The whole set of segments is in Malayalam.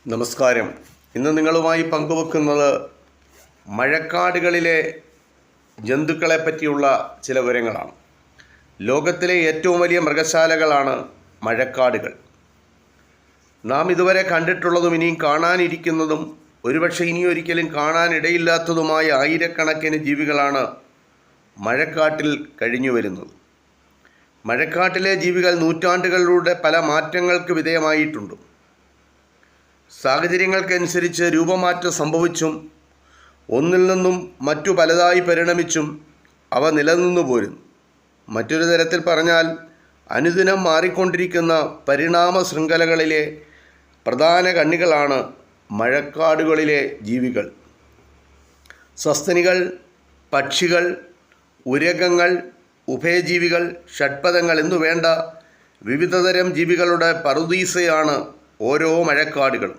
നമസ്കാരം. ഇന്ന് നിങ്ങളുമായി പങ്കുവെക്കുന്നത് മഴക്കാടുകളിലെ ജന്തുക്കളെ പറ്റിയുള്ള ചില വിവരങ്ങളാണ്. ലോകത്തിലെ ഏറ്റവും വലിയ മൃഗശാലകളാണ് മഴക്കാടുകൾ. നാം ഇതുവരെ കണ്ടിട്ടുള്ളതും ഇനിയും കാണാനിരിക്കുന്നതും ഒരുപക്ഷെ ഇനിയൊരിക്കലും കാണാനിടയില്ലാത്തതുമായ ആയിരക്കണക്കിന് ജീവികളാണ് മഴക്കാട്ടിൽ കഴിഞ്ഞു വരുന്നത്. മഴക്കാട്ടിലെ ജീവികൾ നൂറ്റാണ്ടുകളിലൂടെ പല മാറ്റങ്ങൾക്ക് വിധേയമായിട്ടുണ്ട്. സാഹചര്യങ്ങൾക്കനുസരിച്ച് രൂപമാറ്റം സംഭവിച്ചും ഒന്നിൽ നിന്നും മറ്റു പലതായി പരിണമിച്ചും അവ നിലനിന്നു പോരുന്നു. മറ്റൊരു തരത്തിൽ പറഞ്ഞാൽ അനുദിനം മാറിക്കൊണ്ടിരിക്കുന്ന പരിണാമ ശൃംഖലകളിലെ പ്രധാന കണ്ണികളാണ് മഴക്കാടുകളിലെ ജീവികൾ. സസ്തനികൾ, പക്ഷികൾ, ഉരഗങ്ങൾ, ഉഭയജീവികൾ, ഷഡ്പദങ്ങൾ എന്നുവേണ്ട വിവിധതരം ജീവികളുടെ പറുദീസയാണ് ഓരോ മഴക്കാടുകളും.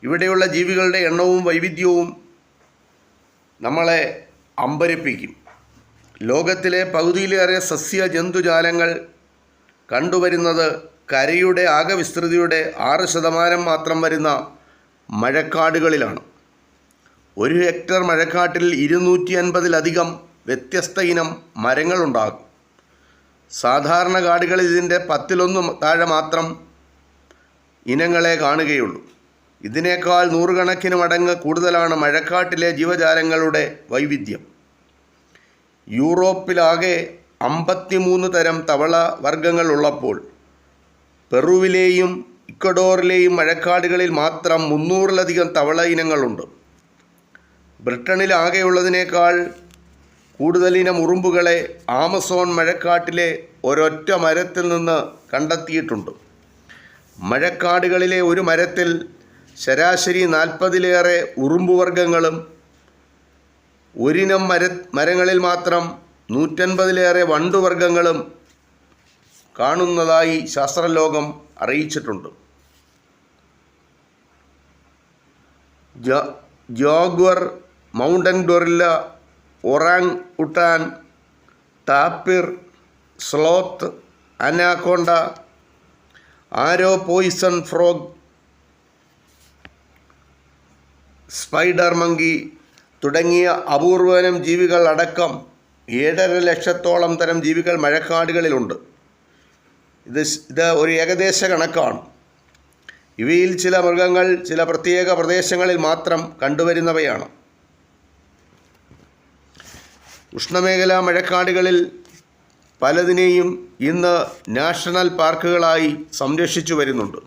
ഇവിടെയുള്ള ജീവികളുടെ എണ്ണവും വൈവിധ്യവും നമ്മളെ അമ്പരപ്പിക്കും. ലോകത്തിലെ പകുതിയിലേറെ സസ്യ ജന്തുജാലങ്ങൾ കണ്ടുവരുന്നത് കരയുടെ ആകെ വിസ്തൃതിയുടെ 6% മാത്രം വരുന്ന മഴക്കാടുകളിലാണ്. 1 ഹെക്ടർ മഴക്കാട്ടിൽ 250-ലധികം വ്യത്യസ്ത ഇനം മരങ്ങളുണ്ടാകും. സാധാരണ കാടുകളിൽ ഇതിൻ്റെ 10-1 താഴെ മാത്രം ഇനങ്ങളെ കാണുകയുള്ളൂ. ഇതിനേക്കാൾ നൂറുകണക്കിന് മടങ്ങ് കൂടുതലാണ് മഴക്കാട്ടിലെ ജീവജാലങ്ങളുടെ വൈവിധ്യം. യൂറോപ്പിലാകെ 53 തരം തവള വർഗ്ഗങ്ങൾ ഉള്ളപ്പോൾ പെറുവിലെയും ഇക്വഡോറിലെയും മഴക്കാടുകളിൽ മാത്രം 300-ലധികം തവള ഇനങ്ങളുണ്ട്. ബ്രിട്ടനിൽ ആകെയുള്ളതിനേക്കാൾ കൂടുതലിനം ഉറുമ്പുകളെ ആമസോൺ മഴക്കാട്ടിലെ ഒരൊറ്റ മരത്തിൽ നിന്ന് കണ്ടെത്തിയിട്ടുണ്ട്. മഴക്കാടുകളിലെ ഒരു മരത്തിൽ ശരാശരി 40-ലേറെ ഉറുമ്പുവർഗ്ഗങ്ങളും ഒരിനം മരങ്ങളിൽ മാത്രം 150-ലേറെ വണ്ടുവർഗ്ഗങ്ങളും കാണുന്നതായി ശാസ്ത്രലോകം അറിയിച്ചിട്ടുണ്ട്. Jaguar, mountain gorilla, orangutan, tapir, sloth, anaconda, arrow poison frog, spider monkey തുടങ്ങിയ അപൂർവനം ജീവികൾ അടക്കം 7.5 ലക്ഷത്തോളം തരം ജീവികൾ മഴക്കാടുകളിലുണ്ട്. ഇത് ഒരു ഏകദേശ കണക്കാണ്. ഇവയിൽ ചില മൃഗങ്ങൾ ചില പ്രത്യേക പ്രദേശങ്ങളിൽ മാത്രം കണ്ടുവരുന്നവയാണ്. ഉഷ്ണമേഖലാ മഴക്കാടുകളിൽ പലതിനെയും ഇന്ന് നാഷണൽ പാർക്കുകളായി സംരക്ഷിച്ചു വരുന്നുണ്ട്.